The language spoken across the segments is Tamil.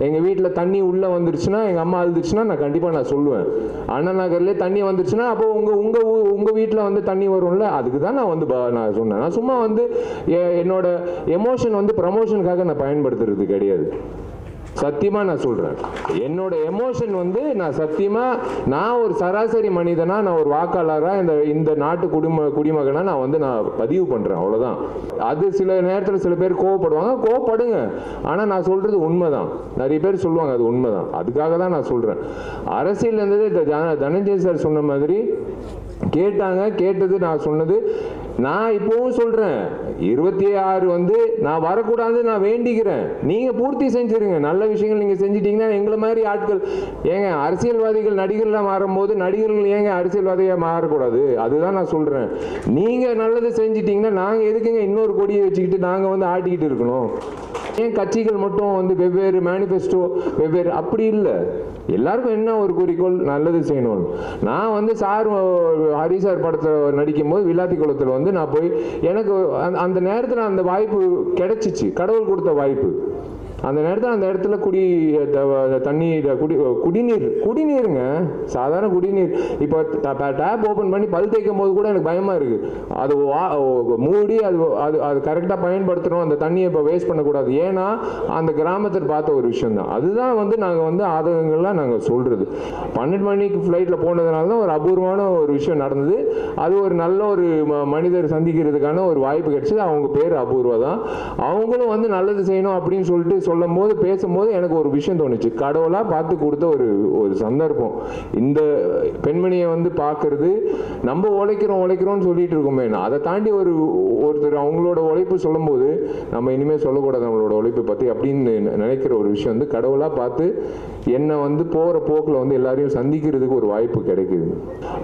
எங்கள் வீட்டில் தண்ணி உள்ளே வந்துருச்சுன்னா, எங்கள் அம்மா அழுதுச்சுன்னா நான் கண்டிப்பாக நான் சொல்லுவேன். அண்ணா நகர்லேயே தண்ணி வந்துருச்சுன்னா அப்போ உங்கள் வீட்டில் வந்து தண்ணி வரும்ல, அதுக்கு தான் நான் வந்து நான் சொன்னேன். நான் சும்மா வந்து என்னோட எமோஷன் வந்து ப்ரமோஷனுக்காக நான் பயன்படுத்துறது கிடையாது. சத்தியமாக நான் சொல்கிறேன், என்னோட எமோஷன் வந்து நான் சத்தியமாக நான் ஒரு சராசரி மனிதனாக, நான் ஒரு வாக்காளராக இந்த நாட்டு குடிமகனாக நான் வந்து நான் பதிவு பண்ணுறேன், அவ்வளோதான். அது சில நேரத்தில் சில பேர் கோவப்படுவாங்க, கோவப்படுங்க. ஆனால் நான் சொல்கிறது உண்மை தான். நிறைய பேர் சொல்லுவாங்க அது உண்மை தான். அதுக்காக தான் நான் சொல்கிறேன். அரசியல் இருந்தது தனஞ்சய் சார் சொன்ன மாதிரி கேட்டாங்க, கேட்டது நான் சொன்னது. நான் இப்போவும் சொல்கிறேன், 26 வந்து நான் வரக்கூடாது நான் வேண்டிக்கிறேன். நீங்கள் பூர்த்தி செஞ்சுருங்க. நல்ல விஷயங்கள் நீங்கள் செஞ்சிட்டிங்கன்னா எங்களை மாதிரி ஆட்கள் ஏங்க அரசியல்வாதிகள் நடிகர்களாக மாறும்போது நடிகர்கள் ஏங்க அரசியல்வாதியாக மாறக்கூடாது? அதுதான் நான் சொல்கிறேன். நீங்கள் நல்லது செஞ்சிட்டிங்கன்னா நாங்கள் எதுக்குங்க இன்னொரு கொடியை வச்சுக்கிட்டு நாங்கள் வந்து ஆட்டிக்கிட்டு இருக்கணும்? ஏன் கட்சிகள் மட்டும் வந்து வெவ்வேறு மேனிஃபெஸ்டோ வெவ்வேறு அப்படி இல்லை. எல்லாருக்கும் என்ன ஒரு குறிக்கோள், நல்லது செய்யணும். நான் வந்து ஹரி சார் படத்தில் நடிக்கும் போது வில்லாத்தி குளத்தில் வந்து நான் போய் எனக்கு அந்த நேரத்தில் அந்த வாய்ப்பு கிடைச்சிச்சு, கடவுள் கொடுத்த வாய்ப்பு. அந்த நேரத்தில் அந்த இடத்துல தண்ணி குடிநீருங்க, சாதாரண குடிநீர். இப்போ டேப் ஓப்பன் பண்ணி பல் தேய்க்கும் போது கூட எனக்கு பயமாக இருக்குது. அது மூடி அது கரெக்டாக பயன்படுத்தணும். அந்த தண்ணியை இப்போ வேஸ்ட் பண்ணக்கூடாது. ஏன்னா அந்த கிராமத்தில் பார்த்த ஒரு விஷயம் தான். அதுதான் வந்து நாங்கள் வந்து ஆதங்கங்கள்லாம் நாங்கள் சொல்கிறது. 12 மணிக்கு ஃப்ளைட்டில் போனதுனால தான் ஒரு அபூர்வமான ஒரு விஷயம் நடந்தது. அது ஒரு நல்ல ஒரு மனிதர் சந்திக்கிறதுக்கான ஒரு வாய்ப்பு கிடைச்சது. அவங்க பேர் அபூர்வா தான். அவங்களும் வந்து நல்லது செய்யணும் அப்படின்னு சொல்லிட்டு சொல்லும் போது பேசும்போது எனக்கு ஒரு விஷயம் தோணுச்சு. கடவுளாக பார்த்து கொடுத்த ஒரு சந்தர்ப்பம். இந்த பெண்மணியை வந்து பார்க்கறது, நம்ம உழைக்கிறோம்னு சொல்லிட்டு இருக்கோமே, அதை தாண்டி ஒருத்தர் அவங்களோட உழைப்பு சொல்லும் போது நம்ம இனிமேல் சொல்லக்கூடாது நம்மளோட உழைப்பை பற்றி அப்படின்னு நினைக்கிற ஒரு விஷயம் வந்து கடவுளாக பார்த்து என்னை வந்து போகிற போக்கில் வந்து எல்லாரையும் சந்திக்கிறதுக்கு ஒரு வாய்ப்பு கிடைக்குது.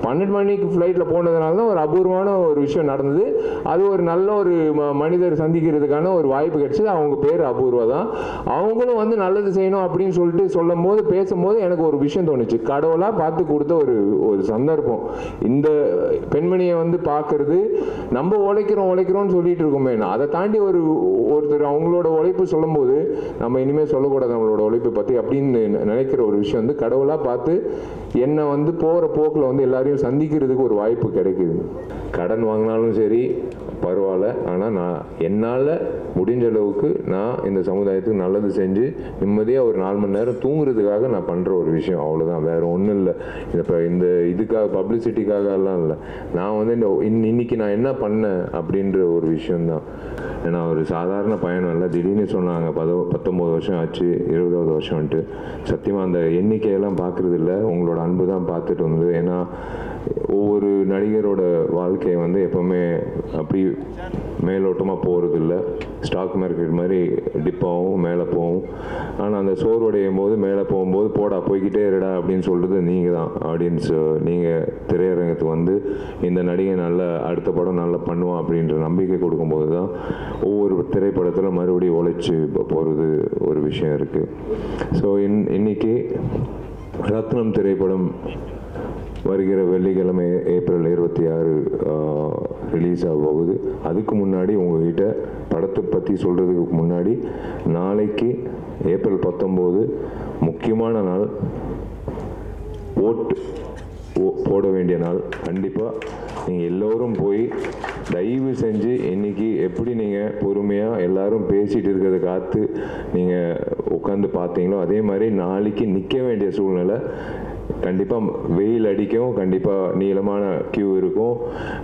12 மணிக்கு ஃப்ளைட்டில் போனதுனால தான் ஒரு அபூர்வமான ஒரு விஷயம் நடந்தது. அது ஒரு நல்ல ஒரு மனிதர் சந்திக்கிறதுக்கான ஒரு வாய்ப்பு கிடைச்சது. அவங்க பேர் அபூர்வா தான். அவங்களும் வந்து நல்லது செய்யணும் அப்படின்னு சொல்லிட்டு சொல்லும் போது பேசும்போது எனக்கு ஒரு விஷயம் தோணுச்சு. கடவுளாக பார்த்து கொடுத்த ஒரு சந்தர்ப்பம். இந்த பெண்மணியை வந்து பார்க்கறது, நம்ம உழைக்கிறோம்னு சொல்லிட்டு இருக்கோமே, அதை தாண்டி ஒருத்தர் அவங்களோட உழைப்பு சொல்லும் போது நம்ம இனிமேல் சொல்லக்கூடாது நம்மளோட உழைப்பை பற்றி அப்படின்னு நினைக்கிற ஒரு விஷயம் வந்து கடவுளாக பார்த்து என்னை வந்து போகிற போக்கில் வந்து எல்லாரையும் சந்திக்கிறதுக்கு ஒரு வாய்ப்பு கிடைக்குது. கடன் வாங்கினாலும் சரி பரவாயில்ல, ஆனால் நான் என்னால் முடிஞ்ச அளவுக்கு நான் இந்த சமுதாயத்துக்கு நல்லது செஞ்சு நிம்மதியாக ஒரு 4 மணி நேரம் தூங்குறதுக்காக நான் பண்ணுற ஒரு விஷயம், அவ்வளோதான். வேறு ஒன்றும் இல்லை. இந்த இதுக்காக பப்ளிசிட்டிக்காகலாம் இல்லை. நான் வந்து இன்னைக்கு நான் என்ன பண்ணேன் அப்படின்ற ஒரு விஷயந்தான். ஏன்னா ஒரு சாதாரண பயணம் இல்லை. திடீர்னு சொன்னாங்க 19 வருஷம் ஆச்சு, 20வது வருஷம்ன்ட்டு. சத்தியமாக அந்த எண்ணிக்கையெல்லாம் பார்க்குறது இல்லை, உங்களோட அன்பு தான் பார்த்துட்டு வந்தது. ஏன்னா ஒவ்வொரு நடிகரோட வாழ்க்கையை வந்து எப்போவுமே அப்படி மேலோட்டமாக போகிறது இல்லை. ஸ்டாக் மார்க்கெட் மாதிரி டிப்பாகவும் மேலே போகும். ஆனால் அந்த சோர்வடையும் போது மேலே போகும்போது போடா போய்கிட்டே இருடா அப்படின்னு சொல்கிறது நீங்கள் தான் ஆடியன்ஸ். நீங்கள் திரையரங்கத்துக்கு வந்து இந்த நடிகை நல்ல அடுத்த படம் நல்லா பண்ணுவான் அப்படின்ற நம்பிக்கை கொடுக்கும்போது தான் ஒவ்வொரு திரைப்படத்தில் மறுபடியும் உழைச்சி போகிறது ஒரு விஷயம் இருக்குது. ஸோ இன்னைக்கு ரத்னம் திரைப்படம் வருகிற வெள்ளிக்கிழமை ஏப்ரல் 26 ரிலீஸ் ஆக போகுது. அதுக்கு முன்னாடி உங்ககிட்ட படத்தை பற்றி சொல்கிறதுக்கு முன்னாடி நாளைக்கு ஏப்ரல் 19 முக்கியமான நாள், ஓட்டு போட வேண்டிய நாள். கண்டிப்பாக நீங்கள் எல்லோரும் போய் தயவு செஞ்சு இன்றைக்கி எப்படி நீங்கள் பொறுமையாக எல்லோரும் பேசிகிட்டு இருக்கிறத காத்து நீங்கள் உட்காந்து பார்த்தீங்களோ அதே மாதிரி நாளைக்கு நிற்க வேண்டிய சூழ்நிலை. கண்டிப்பாக வெயில் அடிக்கும், கண்டிப்பாக நீளமான கியூ இருக்கும்.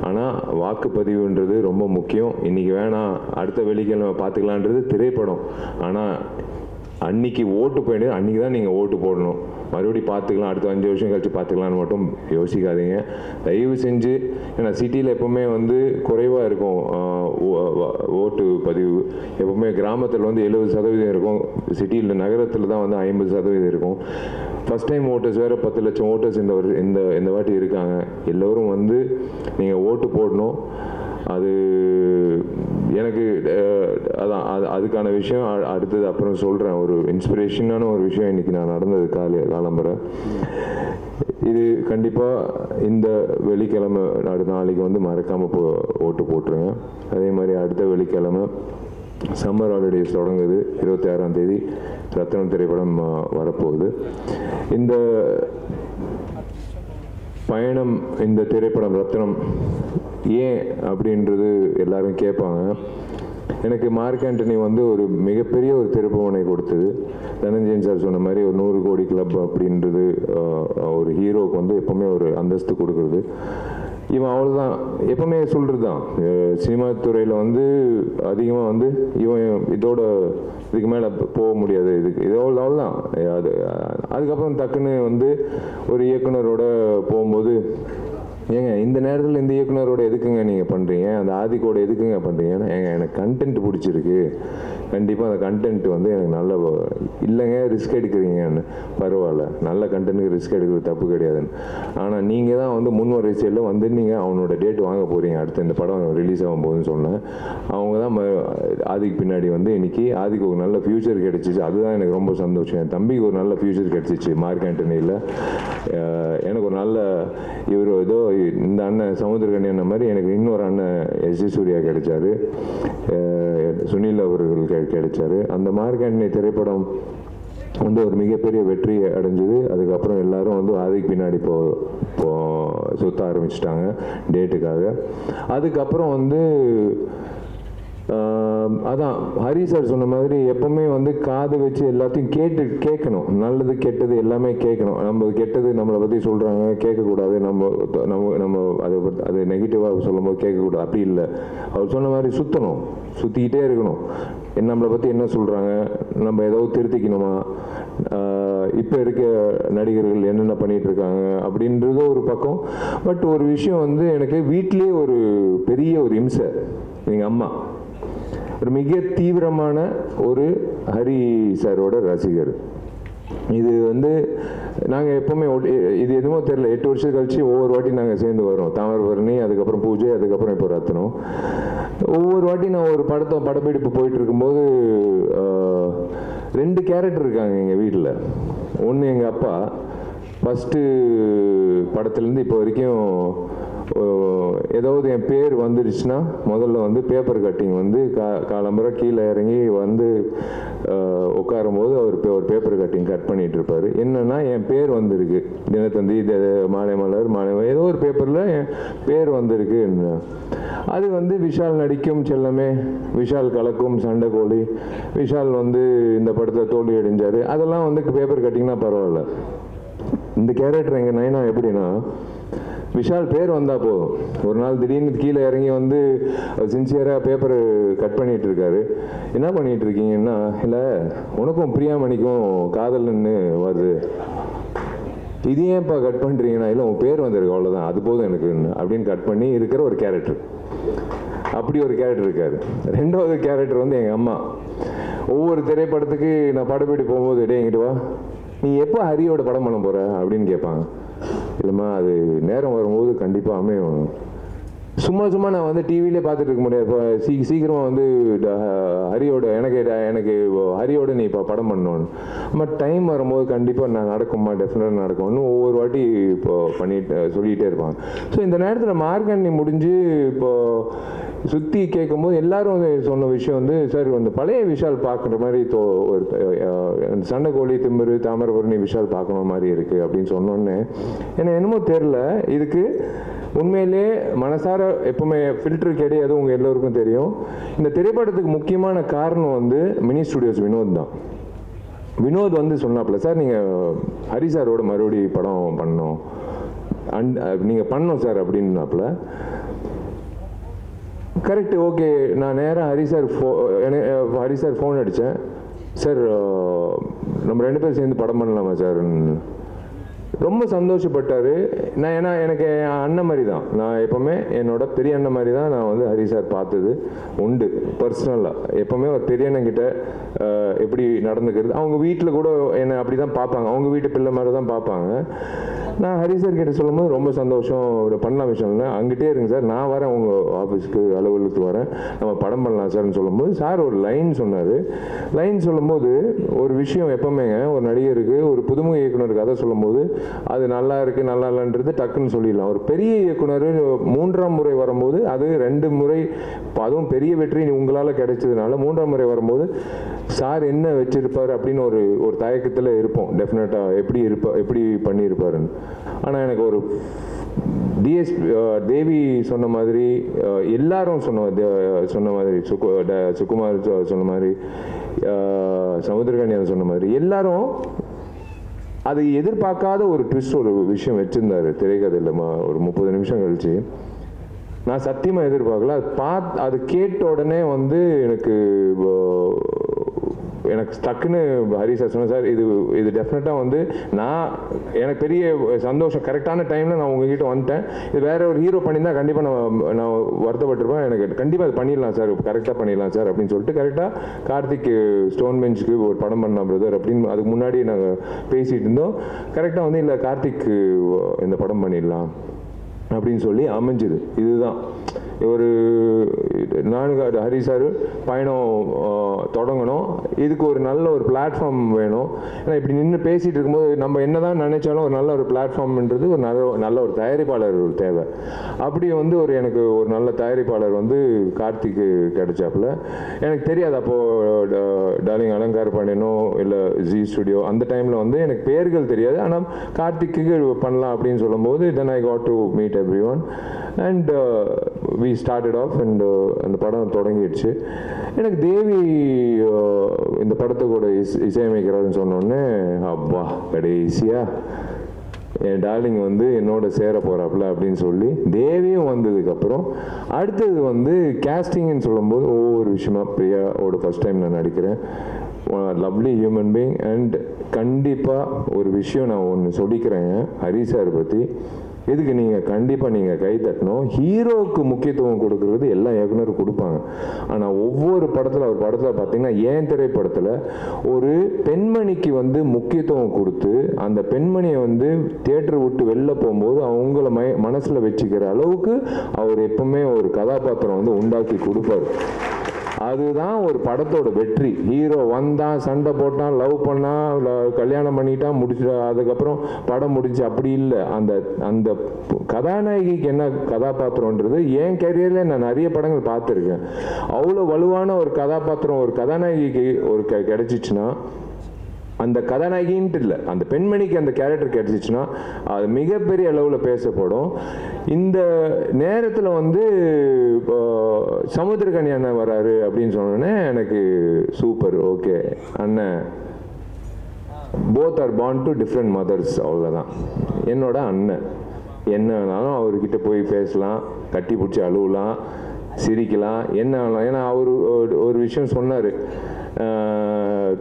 ஆனால் வாக்குப்பதிவுன்றது ரொம்ப முக்கியம். இன்றைக்கி வேணாம் அடுத்த வெள்ளிக்கிழமை பார்த்துக்கலான்றது திரைப்படம். ஆனால் அன்றைக்கி ஓட்டு போயிட்டு அன்றைக்கி தான் நீங்கள் ஓட்டு போடணும். மறுபடியும் பார்த்துக்கலாம், அடுத்த 5 வருஷம் கழித்து பார்த்துக்கலான்னு மட்டும் யோசிக்காதீங்க தயவு செஞ்சு. ஏன்னா சிட்டியில் எப்போவுமே வந்து குறைவாக இருக்கும் ஓட்டு பதிவு. எப்போவுமே கிராமத்தில் வந்து 70% இருக்கும், சிட்டியில் நகரத்தில் தான் வந்து 50% இருக்கும். ஃபஸ்ட் டைம் ஓட்டர்ஸ் வேறு 10 லட்சம் ஓட்டர்ஸ் இந்த வாட்டி இருக்காங்க. எல்லோரும் வந்து நீங்கள் ஓட்டு போடணும். அது எனக்கு அதுக்கான விஷயம் அடுத்தது அப்புறம் சொல்கிறேன். ஒரு இன்ஸ்பிரேஷனான ஒரு விஷயம் இன்றைக்கி நான் நடந்தது காலம்பரை. இது கண்டிப்பாக இந்த வெள்ளிக்கிழமை நாளைக்கு வந்து மறக்காமல் ஓட்டு போட்டுருங்க. அதே மாதிரி அடுத்த வெள்ளிக்கிழமை சம்மர் ஹாலிடேஸ் தொடங்குது. 26ஆம் தேதி ரத்னம் திரைப்படம் வரப்போகுது. இந்த பயணம், இந்த திரைப்படம் ரத்னம் ஏன் அப்படின்றது எல்லாரும் கேட்பாங்க. எனக்கு மார்க் ஆண்டனி வந்து ஒரு மிகப்பெரிய ஒரு திருப்புமுனை கொடுத்தது. தனஞ்சயன் சார் சொன்ன மாதிரி ஒரு 100 கோடி கிளப் அப்படின்றது ஒரு ஹீரோவுக்கு வந்து எப்போவுமே ஒரு அந்தஸ்து கொடுக்குறது. இவன் அவ்வளோதான் எப்பவுமே சொல்கிறது தான். சினிமா துறையில் வந்து அதிகமாக வந்து இவன் இதோட இதுக்கு மேலே போக முடியாது, இதோட அவ்வளோதான். அதுக்கப்புறம் டக்குன்னு வந்து ஒரு இயக்குனரோட போகும்போது, ஏங்க இந்த நேரத்தில் இந்த இயக்குனரோட எதுக்குங்க நீங்கள் பண்ணுறீங்க, அந்த ஆதிக்கோட எதுக்குங்க பண்ணுறீங்கன்னா, ஏங்க எனக்கு கண்டென்ட் பிடிச்சிருக்கு, கண்டிப்பாக அந்த கண்டென்ட் வந்து எனக்கு நல்ல இல்லைங்க ரிஸ்க் எடுக்கிறீங்கன்னு. பரவாயில்ல, நல்ல கண்டென்ட்டுக்கு ரிஸ்க் எடுக்கிறது தப்பு கிடையாதுன்னு. ஆனால் நீங்கள் தான் வந்து முன் வரிசையில் வந்து நீங்கள் அவனோட டேட் வாங்க போகிறீங்க, அடுத்து இந்த படம் ரிலீஸ் ஆகும் போதுன்னு சொன்னேன். அவங்க தான் ஆதிக்கு பின்னாடி வந்து இன்னைக்கு ஆதிக்கு ஒரு நல்ல ஃப்யூச்சர் கிடச்சிச்சு. அதுதான் எனக்கு ரொம்ப சந்தோஷம். என் தம்பிக்கு ஒரு நல்ல ஃப்யூச்சர் கிடச்சிச்சு மார்க் ஆண்டனியில். எனக்கு ஒரு நல்ல இவர் ஏதோ இந்த அண்ணன் சமுத்திரகனி அண்ணன் மாதிரி எனக்கு இன்னொரு அண்ணன் எஸ்.ஜி. சூர்யா கிடைச்சாரு, சுனில் அவர்கள் கிடைச்சாரு. அந்த மார்க் ஆண்டனி திரைப்படம் வந்து ஒரு மிகப்பெரிய வெற்றி அடைஞ்சது. அதுக்கப்புறம் எல்லாரும் வந்து ஆதிக்கு பின்னாடி சுத்த ஆரம்பிச்சிட்டாங்க டேட்டுக்காக. அதுக்கப்புறம் வந்து அதான் ஹரி சார் சொன்ன மாதிரி எப்பவுமே வந்து காது வச்சு எல்லாத்தையும் கேட்கணும். நல்லது கெட்டது எல்லாமே கேட்கணும். நம்ம கெட்டது நம்மளை பற்றி சொல்கிறாங்க கேட்கக்கூடாது, நம்ம அது நெகட்டிவாக சொல்லும் போது கேட்கக்கூடாது. அப்படி இல்லை, அவர் சொன்ன மாதிரி சுற்றிக்கிட்டே இருக்கணும். நம்மளை பற்றி என்ன சொல்கிறாங்க, நம்ம ஏதாவது திருத்திக்கணுமா, இப்போ இருக்க நடிகர்கள் என்னென்ன பண்ணிகிட்டு இருக்காங்க அப்படின்றது ஒரு பக்கம். பட் ஒரு விஷயம் வந்து எனக்கு வீட்டிலேயே ஒரு பெரிய ஒரு இம்சை. எங்கள் அம்மா ஒரு மிக தீவிரமான ஒரு ஹரி சாரோட ரசிகர். இது வந்து நாங்கள் எப்போவுமே இது எதுவுமோ தெரியல, 8 வருஷம் கழிச்சு ஒவ்வொரு வாட்டி நாங்கள் சேர்ந்து வரோம். தாமிரபரணி, அதுக்கப்புறம் பூஜை, அதுக்கப்புறம் இப்போ ரத்னம். ஒவ்வொரு வாட்டி நான் ஒரு படப்பிடிப்பு போயிட்டு இருக்கும்போது 2 கேரக்டர் இருக்காங்க எங்கள் வீட்டில். ஒன்று எங்கள் அப்பா, ஃபஸ்ட்டு படத்துலேருந்து இப்போ வரைக்கும் ஏதாவது என் பேர் வந்துடுச்சுன்னா முதல்ல வந்து பேப்பர் கட்டிங் வந்து காலம்புற கீழே இறங்கி வந்து உட்காரும் போது அவர் ஒரு பேப்பர் கட்டிங் கட் பண்ணிட்டு இருப்பாரு. என்னன்னா என் பேர் வந்திருக்கு, தினத்தந்தி, மாலை மலர், ஏதோ ஒரு பேப்பரில் என் பேர் வந்திருக்கு. அது வந்து விஷால் நடிக்கும் செல்லமே, விஷால் கலக்கும் சண்டைக்கோழி, விஷால் வந்து இந்த படத்தை தோல்வி அடைஞ்சாரு, அதெல்லாம் வந்து பேப்பர் கட்டிங்னா பரவாயில்ல. இந்த கேரக்டர் எங்கள் நைனா எப்படின்னா, விஷால் பேர் வந்தால் போதும், ஒரு நாள் திடீர்னு கீழே இறங்கி வந்து சின்சியராக பேப்பர் கட் பண்ணிகிட்டு இருக்காரு. என்ன பண்ணிகிட்டு இருக்கீங்கன்னா, இல்லை உனக்கும் பிரியாமணிக்கும் காதல்னு வருது, இது ஏன்ப்பா கட் பண்ணுறீங்கன்னா, இல்லை உன் பேர் வந்திருக்கு அவ்வளோதான், அது போதும் எனக்கு அப்படின்னு கட் பண்ணி இருக்கிற ஒரு கேரக்டர். அப்படி ஒரு கேரக்டர் இருக்காரு. 2வது கேரக்டர் வந்து எங்கள் அம்மா. ஒவ்வொரு திரைப்படத்துக்கு நான் படப்பிடி போகும்போது, டே இங்கிட்டு வா, நீ எப்போ ஹரியோட படம் பண்ண போகிற அப்படின்னு கேட்பாங்க. இல்லைம்மா அது நேரம் வரும்போது கண்டிப்பாக அமையும். சும்மா நான் வந்து டிவிலே பார்த்துட்டு இருக்க முடியாது. இப்போ சீக்கிரமாக வந்து ஹரியோட எனக்கு ஹரியோட நீ இப்போ படம் பண்ணணும். அம்மா டைம் வரும்போது கண்டிப்பாக நான் நடக்கும்மா, டெஃபினட்டாக நடக்கும்னு ஒவ்வொரு வாட்டி இப்போ சொல்லிகிட்டே இருப்பாங்க. ஸோ இந்த நேரத்தில் மார்க் ஆண்டனி முடிஞ்சு இப்போது சுற்றி கேட்கும்போது எல்லாரும் சொன்ன விஷயம் வந்து, சார் அந்த பழைய விஷால் பார்க்குற மாதிரி ஒரு சண்டைக்கோழி, திமிரு, தாமிரபரணி விஷால் பார்க்கணும் மாதிரி இருக்குது அப்படின்னு சொன்னோன்னே எனக்கு என்னமோ தெரில. இதுக்கு உண்மையிலே மனசார எப்பவுமே ஃபில்டர் கிடையாது, உங்கள் எல்லோருக்கும் தெரியும். இந்த திரைப்படத்துக்கு முக்கியமான காரணம் வந்து மினி ஸ்டுடியோஸ் வினோத் தான். வினோத் வந்து சொன்னாப்புல, சார் நீங்கள் ஹரி சாரோட மறுபடி படம் பண்ணோம், நீங்கள் பண்ணோம் சார் அப்படின்னாப்புல. Correct, okay. நான் நேராக ஹரி சார் ஃபோன் அடித்தேன். சார் நம்ம 2 பேரும் சேர்ந்து படம் பண்ணலாமா சார்? ரொம்ப சந்தோஷப்பட்டார். ஏன்னா எனக்கு என் அண்ணன் மாதிரி தான், நான் எப்போவுமே என்னோட பெரிய அண்ணன் மாதிரி தான் நான் வந்து ஹரி சார் பார்த்தது உண்டு பர்சனலாக. எப்போவுமே ஒரு பெரிய அண்ணங்கிட்ட எப்படி நடந்துக்கிறது, அவங்க வீட்டில் கூட என்னை அப்படி தான் பார்ப்பாங்க, அவங்க வீட்டு பிள்ளை மாதிரி தான் பார்ப்பாங்க. நான் ஹரி சார் கிட்ட சொல்லும்போது ரொம்ப சந்தோஷம், ஒரு பண்ணலாம் விஷயம் இல்லை, அங்கிட்டே இருங்க சார், நான் வரேன் உங்கள் ஆஃபீஸ்க்கு, அலுவலகத்துக்கு வரேன், நம்ம படம் பண்ணலாம் சார்னு சொல்லும்போது சார் ஒரு லைன் சொன்னார். லைன் சொல்லும்போது ஒரு விஷயம் எப்போவுமேங்க ஒரு நடிகருக்கு, ஒரு புதுமுக இயக்குனர் கதை சொல்லும்போது அது நல்லா இருக்குது நல்லா இல்லைன்றது டக்குன்னு சொல்லிடலாம். ஒரு பெரிய இயக்குனர் 3ஆம் முறை வரும்போது, அது 2 முறை அதுவும் பெரிய வெற்றி உங்களால் கிடைச்சதுனால 3ஆம் முறை வரும்போது சார் என்ன வச்சிருப்பார் அப்படின்னு ஒரு தயக்கத்தில் இருப்போம். டெஃபினட்டாக எப்படி பண்ணியிருப்பாருன்னு. ஆனால் எனக்கு ஒரு தேவி சொன்ன மாதிரி, எல்லாரும் சொன்ன மாதிரி, சுகுமார் சொன்ன மாதிரி, சமுத்திரகன்யா சொன்ன மாதிரி, எல்லாரும் அது எதிர்பார்க்காத ஒரு ட்விஸ்ட் ஒரு விஷயம் வச்சிருந்தாரு திரைக்கதையில். ஒரு 30 நிமிஷம் கழிச்சு நான் சத்தியமாக எதிர்பார்க்கல. அது கேட்ட உடனே வந்து எனக்கு டக்குன்னு ஹரி சார் சொன்னேன், சார் இது டெஃபினட்டாக வந்து எனக்கு பெரிய சந்தோஷம். கரெக்டான டைமில் நான் உங்ககிட்ட வந்துட்டேன். இது வேற ஒரு ஹீரோ பண்ணியிருந்தா கண்டிப்பாக நான் வருத்தப்பட்டிருப்பேன். எனக்கு கண்டிப்பாக அது பண்ணிடலாம் சார், கரெக்டாக பண்ணிடலாம் சார் அப்படின்னு சொல்லிட்டு கரெக்டாக கார்த்திக் ஸ்டோன் பெஞ்சுக்கு ஒரு படம் பண்ணலாம் பிரதர் அப்படின்னு அதுக்கு முன்னாடி நாங்கள் பேசிகிட்டு இருந்தோம். கரெக்டாக வந்து இல்லை கார்த்திக் இந்த படம் பண்ணிடலாம் அப்படின்னு சொல்லி அமைஞ்சுது. இதுதான் ஒரு ஹரி சார் பயணம் தொடங்கணும். இதுக்கு ஒரு நல்ல ஒரு பிளாட்ஃபார்ம் வேணும். ஏன்னா இப்படி நின்று பேசிகிட்டு இருக்கும்போது நம்ம என்னதான் நினைச்சாலும் ஒரு நல்ல ஒரு பிளாட்ஃபார்ம்ன்றது ஒரு நல்ல ஒரு தயாரிப்பாளர் தேவை. அப்படி வந்து எனக்கு ஒரு நல்ல தயாரிப்பாளர் வந்து கார்த்திக்கு கிடைச்சாப்புல. எனக்கு தெரியாது அப்போது டார்லிங் அலங்கார் பண்ணினோ இல்லை ஜி ஸ்டுடியோ அந்த டைமில் வந்து எனக்கு பேர்கள் தெரியாது. ஆனால் கார்த்திக்கு பண்ணலாம் அப்படின்னு சொல்லும்போது then I got to meet everyone and we started off and அந்த படம் தொடங்கிடுச்சு. எனக்கு தேவி இந்த படத்துக்கூட இசையமைக்கிறாருன்னு சொன்னோடனே அப்பா கடைசியாக என் டார்லிங் வந்து என்னோட சேர போகிறாப்புல அப்படின்னு சொல்லி தேவியும் வந்ததுக்கப்புறம் அடுத்தது வந்து கேஸ்டிங்னு சொல்லும்போது ஒவ்வொரு விஷயமா பிரியாவோட ஃபஸ்ட் டைம் நான் நடிக்கிறேன். Lovely human being. அண்ட் கண்டிப்பாக ஒரு விஷயம் நான் ஒன்று சொல்லிக்கிறேங்க ஹரி சார் பற்றி. இதுக்கு கண்டிப்பாக கை தட்டணும். ஹீரோவுக்கு முக்கியத்துவம் கொடுக்கறது எல்லா இயக்குனரும் கொடுப்பாங்க. ஆனால் ஒவ்வொரு படத்தில் ஒரு படத்தில் பார்த்தீங்கன்னா ஏன் திரைப்படத்தில் ஒரு பெண்மணிக்கு வந்து முக்கியத்துவம் கொடுத்து அந்த பெண்மணியை வந்து தியேட்டர் விட்டு வெளில போகும்போது அவங்கள மனசில் வச்சுக்கிற அளவுக்கு அவர் எப்பவுமே ஒரு கதாபாத்திரம் வந்து உண்டாக்கி கொடுப்பார். அதுதான் ஒரு படத்தோட வெற்றி. ஹீரோ வந்தான், சண்டை போட்டான், லவ் பண்ணான், கல்யாணம் பண்ணிட்டான், முடிச்சுட்டா, அதுக்கப்புறம் படம் முடிஞ்சு அப்படி இல்லை. அந்த கதாநாயகிக்கு என்ன கதாபாத்திரம்ன்றது என் கேரியரில் நான் நிறைய படங்கள் பார்த்துருக்கேன். அவ்வளோ வலுவான ஒரு கதாபாத்திரம் ஒரு கதாநாயகிக்கு கிடைச்சிச்சுன்னா, அந்த கதாநாயகின்ட்டு இல்லை அந்த பெண்மணிக்கு அந்த கேரக்டர் கிடைச்சிச்சுன்னா அது மிகப்பெரிய அளவில் பேசப்படும். இந்த நேரத்தில் வந்து சமுத்திரகனி அண்ணன் வராரு அப்படின்னு சொன்னோன்னே எனக்கு சூப்பர், ஓகே அண்ணன், both are born to different mothers, அவ்வளோதான். என்னோட அண்ணன் என்ன வேணாலும் அவர்கிட்ட போய் பேசலாம், கட்டி பிடிச்சி அழுவலாம், சிரிக்கலாம், என்ன வேணாலும். ஏன்னா அவர் ஒரு விஷயம் சொன்னார்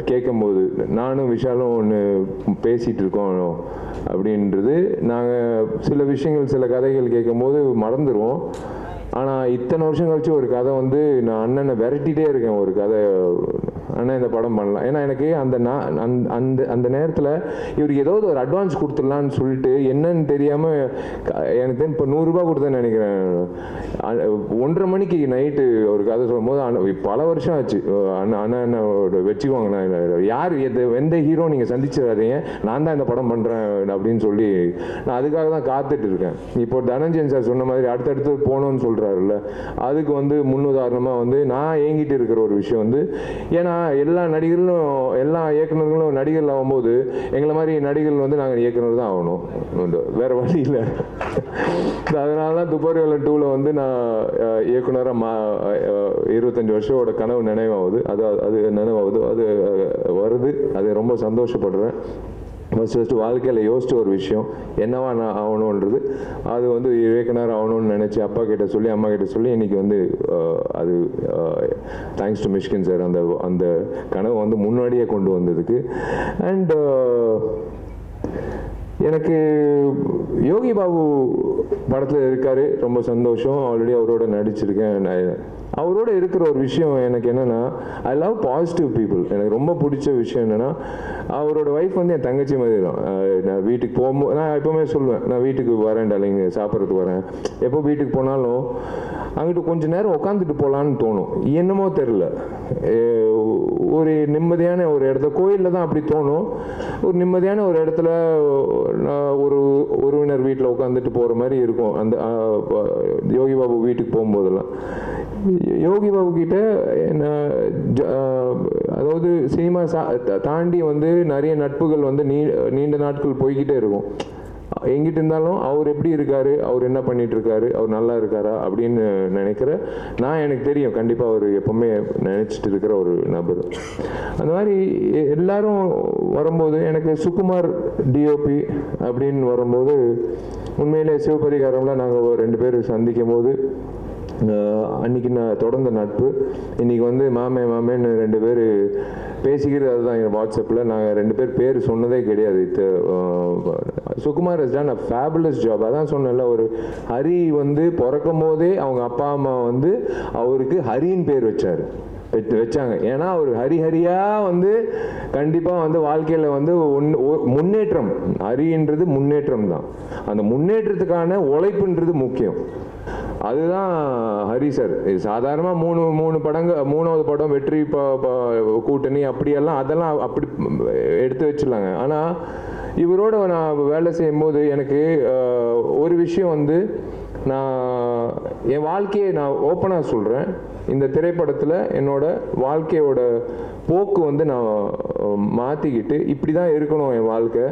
கேட்கும்போது, நானும் விஷாலும் ஒன்று பேசிகிட்டு இருக்கோம் அப்படின்றது. நாங்கள் சில விஷயங்கள் சில கதைகள் கேட்கும்போது மறந்துடுவோம். ஆனால் இத்தனை வருஷம் கழிச்சு ஒரு கதை வந்து நான் அண்ணனை விரட்டிகிட்டே இருக்கேன். ஒரு கதை அண்ணன் இந்த படம் பண்ணலாம். ஏன்னா எனக்கு அந்த நேரத்தில் இவருக்கு ஏதாவது ஒரு அட்வான்ஸ் கொடுத்துடலான்னு சொல்லிட்டு என்னன்னு தெரியாமல் எனக்கு இப்போ 100 ரூபா கொடுத்தேன்னு நினைக்கிறேன். 1:30 மணிக்கு நைட்டு ஒரு கதை சொல்லும் போது பல வருஷம் ஆச்சு. அண்ணன் வச்சுக்குவாங்க, நான் யார் எந்த ஹீரோ நீங்கள் சந்திச்சிடாதீங்க, நான் தான் இந்த படம் பண்ணுறேன் அப்படின்னு சொல்லி நான் அதுக்காக தான் காத்துட்டு இருக்கேன். இப்போ தனஞ்சயன் சார் சொன்ன மாதிரி அடுத்தடுத்து போகணும்னு சொல்கிறாருல்ல, அதுக்கு வந்து முன்னுதாரணமாக வந்து நான் ஏங்கிட்டு இருக்கிற ஒரு விஷயம் வந்து, ஏன்னா எல்லா நடிகர்களும் எல்லா இயக்குநர்களும் நடிகர்கள் ஆகும்போது எங்களை மாதிரி நடிகர்கள் வந்து நாங்கள் இயக்குனர் தான் ஆகணும், வேறு வழி இல்லை. அதனால தான் துப்பாரிவேலன் 2ல் வந்து நான் இயக்குனராக 25 வருஷத்தோட கனவு நினைவாகுது. அது நினைவாகுது, அது வருது. அது ரொம்ப சந்தோஷப்படுறேன். ஃபஸ்ட்டு வாழ்க்கையில் யோசிச்ச ஒரு விஷயம் என்னவா நான் ஆகணுன்றது, அது வந்து இயக்குனர் ஆகணும்னு நினச்சி அப்பா கிட்ட சொல்லி அம்மா கிட்ட சொல்லி இன்றைக்கி வந்து அது தேங்க்ஸ் டு மிஷ்கின் சார் அந்த கனவை வந்து முன்னாடியே கொண்டு வந்ததுக்கு. அண்ட் எனக்கு யோகி பாபு படத்தில் இருக்கார், ரொம்ப சந்தோஷம். ஆல்ரெடி அவரோட நடிச்சிருக்கேன். அவரோட இருக்கிற ஒரு விஷயம் எனக்கு என்னென்னா, ஐ லவ் பாசிட்டிவ் பீப்புள். எனக்கு ரொம்ப பிடிச்ச விஷயம் என்னென்னா, அவரோட ஒய்ஃப் வந்து என் தங்கச்சி மாதிரி தான். நான் வீட்டுக்கு போகும்போது நான் எப்போவுமே சொல்லுவேன், நான் வீட்டுக்கு வரேன் டார்லிங், சாப்பிட்றதுக்கு வரேன். எப்போ வீட்டுக்கு போனாலும் அங்கிட்டு கொஞ்ச நேரம் உட்காந்துட்டு போகலான்னு தோணும். என்னமோ தெரில, ஒரு நிம்மதியான ஒரு இடத்துல, கோயிலில் தான் அப்படி தோணும். ஒரு நிம்மதியான ஒரு இடத்துல ஒரு உறவினர் வீட்டில் உட்காந்துட்டு போகிற மாதிரி இருக்கும். அந்த யோகி பாபு வீட்டுக்கு போகும்போதெல்லாம் யோகி பாபு கிட்ட அதாவது சினிமா தாண்டி வந்து நிறைய நட்புகள் வந்து நீண்ட நாட்கள் போய்கிட்டே இருக்கும். எங்கிட்ட இருந்தாலும் அவர் எப்படி இருக்காரு, அவர் என்ன பண்ணிட்டு இருக்காரு, அவர் நல்லா இருக்காரா அப்படின்னு நினைக்கிற நான், எனக்கு தெரியும் கண்டிப்பாக அவர் எப்பவுமே நினைச்சிட்டு இருக்கிற ஒரு நபர். அந்த மாதிரி எல்லாரும் வரும்போது எனக்கு சுகுமார் டிஓபி அப்படின்னு வரும்போது உண்மையிலே சிவபரிகாரம்லாம் நாங்கள் 2 பேர் சந்திக்கும் போது அன்றைக்கி நான் தொடர்ந்த நட்பு. இன்றைக்கி வந்து மாமேன்னு 2 பேர் பேசிக்கிறது. அதுதான் எங்கள் வாட்ஸ்அப்பில் நாங்கள் 2 பேர் பேர் சொன்னதே கிடையாது. Sukumar has done a fabulous job. அதான் சொன்னேன்ல, ஒரு ஹரி வந்து பிறக்கும் போதே அவங்க அப்பா அம்மா வந்து அவருக்கு ஹரின்னு பேர் வச்சாங்க. ஏன்னா அவர் ஹரிஹரியா வந்து கண்டிப்பாக வந்து வாழ்க்கையில் வந்து முன்னேற்றம், ஹரின்றது முன்னேற்றம் தான். அந்த முன்னேற்றத்துக்கான உழைப்புன்றது முக்கியம். அதுதான் ஹரி சார். சாதாரணமாக 3 படங்கள், 3வது படம் வெற்றி கூட்டணி அப்படியெல்லாம் அதெல்லாம் அப்படி எடுத்து வச்சிடலாங்க. ஆனால் இவரோட நான் வேலை செய்யும்போது எனக்கு ஒரு விஷயம் வந்து, நான் என் வாழ்க்கையை நான் ஓப்பனாக சொல்கிறேன், இந்த திரைப்படத்தில் என்னோட வாழ்க்கையோட போக்கு வந்து நான் மாற்றிக்கிட்டு இப்படி தான் இருக்கணும், என் வாழ்க்கை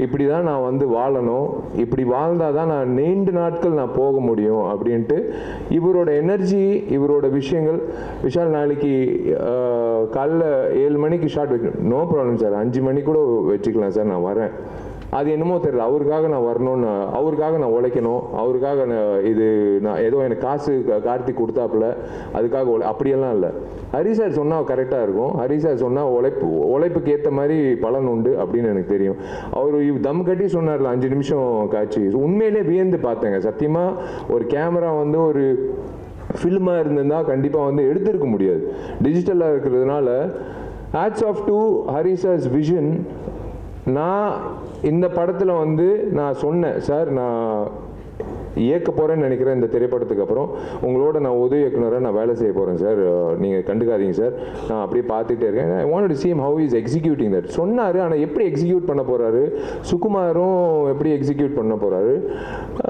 இப்படி தான் நான் வந்து வாழணும், இப்படி வாழ்ந்தால் தான் நான் நீண்ட நாட்கள் நான் போக முடியும் அப்படின்ட்டு இவரோட எனர்ஜி, இவரோட விஷயங்கள். விஷால் நாளைக்கு காலைல 7 மணிக்கு ஷார்ட் வைக்கணும், நோ ப்ராப்ளம் சார், 5 மணிக்கு கூட வச்சுக்கலாம் சார், நான் வரேன். அது என்னமோ தெரியல, அவருக்காக நான் வரணும்னு, அவருக்காக நான் உழைக்கணும், அவருக்காக நான் ஏதோ எனக்கு காசு கார்த்திக் கொடுத்தாப்புல அதுக்காக அப்படியெல்லாம் இல்லை. ஹரி சார் சொன்னால் கரெக்டாக இருக்கும், ஹரி சார் சொன்னால் உழைப்புக்கு ஏற்ற மாதிரி பலன் உண்டு அப்படின்னு எனக்கு தெரியும். அவர் தம் கட்டி சொன்னார்ல 5 நிமிஷம் காட்சி, உண்மையிலே வியந்து பார்த்தேங்க. சத்தியமாக ஒரு கேமரா வந்து ஒரு ஃபில்மாக இருந்திருந்தா கண்டிப்பாக வந்து எடுத்திருக்க முடியாது. டிஜிட்டலாக இருக்கிறதுனால hats off to Hari sir's vision. நான் இந்த படத்தில் வந்து நான் சொன்னேன், சார் நான் இயக்க போகிறேன்னு நினைக்கிறேன், இந்த திரைப்படத்துக்கு அப்புறம் உங்களோட நான் உதவி இயக்குனராக நான் வேலை செய்ய போகிறேன் சார், நீங்கள் கண்டுக்காதீங்க சார், நான் அப்படியே பார்த்துட்டே இருக்கேன். I want to see how he is executing that சொன்னார். ஆனால் எப்படி எக்ஸிக்யூட் பண்ண போகிறாரு, சுகுமாரும் எப்படி எக்ஸிக்யூட் பண்ண போகிறாரு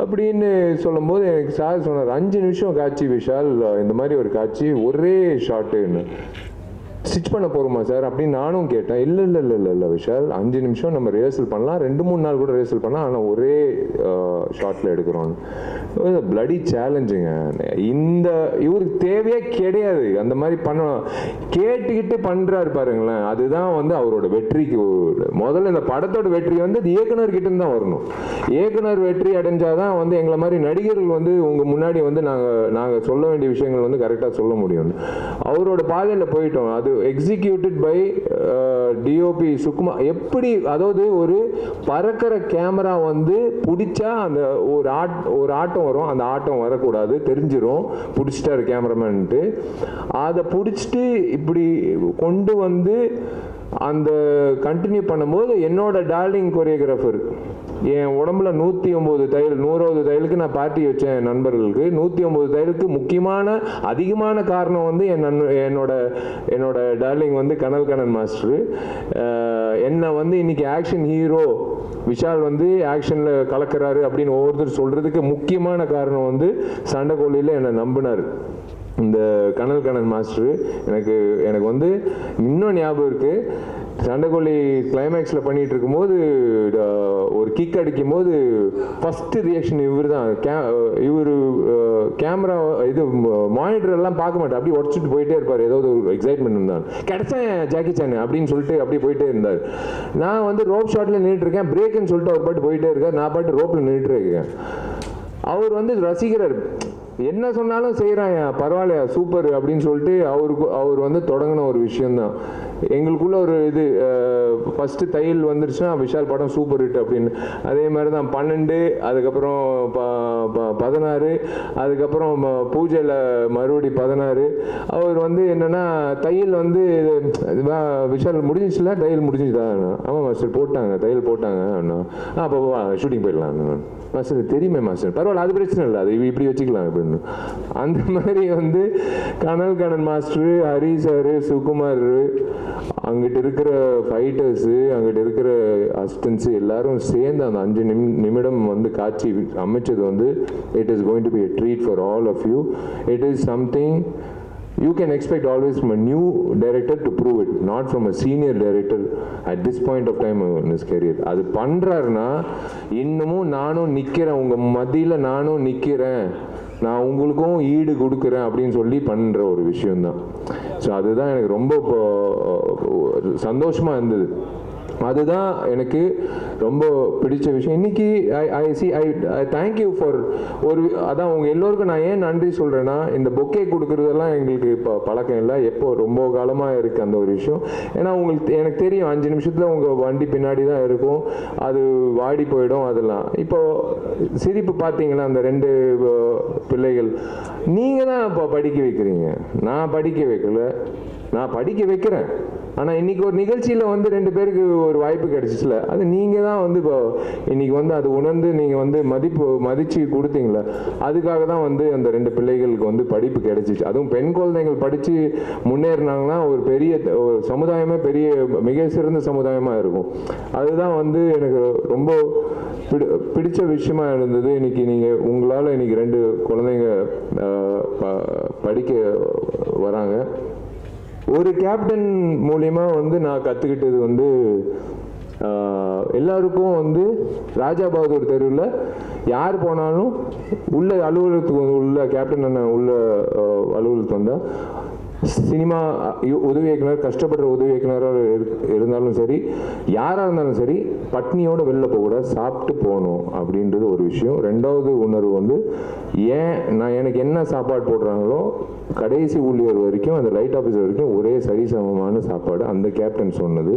அப்படின்னு சொல்லும்போது எனக்கு சார் சொன்னார், 5 நிமிஷம் காட்சி விஷால், இந்த மாதிரி ஒரு காட்சி ஒரே ஷாட்டுன்னு ஸ்டிச் பண்ண போகிறோமா சார் அப்படின்னு நானும் கேட்டேன். இல்லை விஷால், 5 நிமிஷம் நம்ம ரிஹர்சல் பண்ணலாம், 2-3 நாள் கூட ரிஹர்சல் பண்ணலாம், ஆனால் ஒரே ஷார்ட்டில் எடுக்கிறோம். பிளடி சேலஞ்சுங்க. இந்த இவருக்கு தேவையே கிடையாது அந்த மாதிரி பண்ணணும், கேட்டுக்கிட்டு பண்ணுறாரு பாருங்களேன். அதுதான் வந்து அவரோட வெற்றிக்கு முதல்ல இந்த படத்தோட வெற்றி வந்து இயக்குனர்கிட்ட தான் வரணும். இயக்குனர் வெற்றி அடைஞ்சாதான் வந்து எங்களை மாதிரி நடிகர்கள் வந்து உங்கள் முன்னாடி வந்து நாங்கள் சொல்ல வேண்டிய விஷயங்கள் வந்து கரெக்டாக சொல்ல முடியும். அவரோட பாதையில் போயிட்டோம். அது எக்ஸிக்யூட்டட் பை டிஓபி சுகுமார். எப்படி, அதாவது ஒரு பறக்கிற கேமரா வந்து பிடிச்சா அந்த ஒரு ஆட்டம் வரும், அந்த ஆட்டம் வரக்கூடாது, தெரிஞ்சிடும் பிடிச்சிட்டாரு கேமராமேன்ட்டு. அதை பிடிச்சிட்டு இப்படி கொண்டு வந்து அந்த கண்டினியூ பண்ணும்போது என்னோட டார்லிங் கொரியோகிராஃபர் என் உடம்புல 109 தையல், 100வது தையலுக்கு நான் பார்ட்டி வச்சேன் என் நண்பர்களுக்கு. 109 தையலுக்கு முக்கியமான அதிகமான காரணம் வந்து என்னோட டார்லிங் வந்து கனல் மாஸ்டர். என்னை வந்து இன்னைக்கு ஆக்ஷன் ஹீரோ விஷால் வந்து ஆக்ஷனில் கலக்கிறாரு அப்படின்னு ஒவ்வொருத்தர் சொல்கிறதுக்கு முக்கியமான காரணம் வந்து சண்டைக்கோழியில் என்னை நம்பினார் இந்த கனல் மாஸ்டர். எனக்கு வந்து இன்னும் ஞாபகம் இருக்குது, சண்டைக்கோழி கிளைமேக்ஸில் பண்ணிகிட்டு இருக்கும்போது ஒரு கிக் அடிக்கும்போது ஃபஸ்ட்டு ரியாக்ஷன் இவர் தான். இவர் கேமரா இது மானிட்டர் எல்லாம் பார்க்க மாட்டார், அப்படியே உடச்சிட்டு போயிட்டே இருப்பார். ஏதாவது ஒரு எக்ஸைட்மெண்ட் இருந்தால் கிடைச்சேன் ஜாக்கி சான் அப்படின்னு சொல்லிட்டு அப்படியே போயிட்டே இருந்தார். நான் வந்து ரோப் ஷாட்டில் நின்றுட்டுருக்கேன், பிரேக்குன்னு சொல்லிட்டு அவர் பாட்டு போயிட்டே இருக்கார், நான் பாட்டு ரோப்பில் நின்றுட்டு இருக்கேன். அவர் வந்து ரசிக்கிறார், என்ன சொன்னாலும் செய்கிறான், பரவாயில்லையா சூப்பர் அப்படின்னு சொல்லிட்டு அவர் வந்து தொடங்கின ஒரு விஷயந்தான். எங்களுக்குள்ள ஒரு இது ஃபஸ்ட்டு தையல் வந்துருச்சுன்னா விஷால் படம் சூப்பர் ஹிட் அப்படின்னு. அதே மாதிரி தான் 12, அதுக்கப்புறம் 16, அதுக்கப்புறம் பூஜையில் மறுபடி 16. அவர் வந்து என்னென்னா தையல் வந்து விஷால் முடிஞ்சிச்சுல, தையல் முடிஞ்சுதான். ஆமாம் மாஸ்டர் போட்டாங்க, தையல் போட்டாங்க அப்படின்னா அப்போ ஷூட்டிங் போயிடலாம் மாஸ்டர். தெரியுமே மாஸ்டர், பரவாயில்ல அது பிரச்சனை இல்லை, அது இப்படி வச்சுக்கலாம். மாஸ்டர்னு. அந்த மாதிரி வந்து கனல் கண்ணன் மாஸ்டர், ஹரி சார், சுகுமார், அங்கிட்டு இருக்கிற ஃபைட்டர்ஸு, அங்கிட்டு இருக்கிற அசிஸ்டன்ஸு எல்லாரும் சேர்ந்து அந்த 5 நிமிடம் வந்து காட்சி அமைச்சது வந்து it is going to be a treat for all of you. It is something you can expect always from a new director to prove it, not from a senior director at this point of time in his career. அது பண்றாருன்னா இன்னமும் நானும் நிற்கிறேன், உங்கள் மத்தியில் நானும் நிற்கிறேன், நான் உங்களுக்கும் ஈடு கொடுக்குறேன் அப்படின்னு சொல்லி பண்ணுற ஒரு விஷயம்தான். ஸோ அதுதான் எனக்கு ரொம்ப சந்தோஷமாக இருந்தது. அதுதான் எனக்கு ரொம்ப பிடிச்ச விஷயம். இன்னைக்கு ஐ தேங்க்யூ ஃபார் அதான் உங்கள் எல்லோருக்கும் நான் ஏன் நன்றி சொல்கிறேன்னா, இந்த பொக்கே கொடுக்குறதெல்லாம் எங்களுக்கு இப்போ பழக்கம் இல்லை, எப்போ ரொம்ப காலமாக இருக்குது அந்த ஒரு விஷயம். ஏன்னா எனக்கு தெரியும் 5 நிமிஷத்தில் உங்கள் வண்டி பின்னாடி தான் இருக்கும், அது வாடி போயிடும். அதெல்லாம் இப்போது சிரிப்பு பார்த்தீங்களா, அந்த 2 பிள்ளைகள் நீங்கள் தான் இப்போ படிக்க வைக்கிறீங்க, நான் படிக்க வைக்கல, நான் படிக்க வைக்கிறேன். ஆனால் இன்றைக்கி ஒரு நிகழ்ச்சியில் வந்து 2 பேருக்கு ஒரு வாய்ப்பு கிடைச்சிச்சுல, அது நீங்கள் தான் வந்து இப்போ இன்றைக்கி வந்து அது உணர்ந்து நீங்கள் வந்து மதித்து கொடுத்தீங்களே, அதுக்காக தான் வந்து அந்த 2 பிள்ளைகளுக்கு வந்து படிப்பு கிடைச்சிச்சு. அதுவும் பெண் குழந்தைகள் படித்து முன்னேறினாங்கன்னா ஒரு பெரிய ஒரு சமுதாயமே பெரிய மிக சிறந்த சமுதாயமாக இருக்கும். அதுதான் வந்து எனக்கு ரொம்ப பிடிச்ச விஷயமா இருந்தது. இன்னைக்கு நீங்கள் உங்களால் இன்னைக்கு 2 குழந்தைங்க படிக்க வராங்க. ஒரு கேப்டன் மூலிமா வந்து நான் கற்றுக்கிட்டது வந்து எல்லாருக்கும் வந்து ராஜா பகதூர் தெருவில் யார் போனாலும் உள்ள அலுவலகத்துக்கு உள்ள கேப்டன் அண்ணன் உள்ள அலுவலகத்துக்கு வந்தால் சினிமா உதவி இயக்குனர், கஷ்டப்படுற உதவி இயக்குனராக இருந்தாலும் சரி, யாராக இருந்தாலும் சரி, பட்னியோடு வெளில போகக்கூடாது, சாப்பிட்டு போகணும் அப்படின்றது ஒரு விஷயம். 2வது உணர்வு வந்து எனக்கு என்ன சாப்பாடு போடுறாங்களோ கடைசி ஊழியர் வரைக்கும், அந்த லைட் ஆஃபீஸர் வரைக்கும் ஒரே சரிசமமான சாப்பாடு, அந்த கேப்டன் சொன்னது.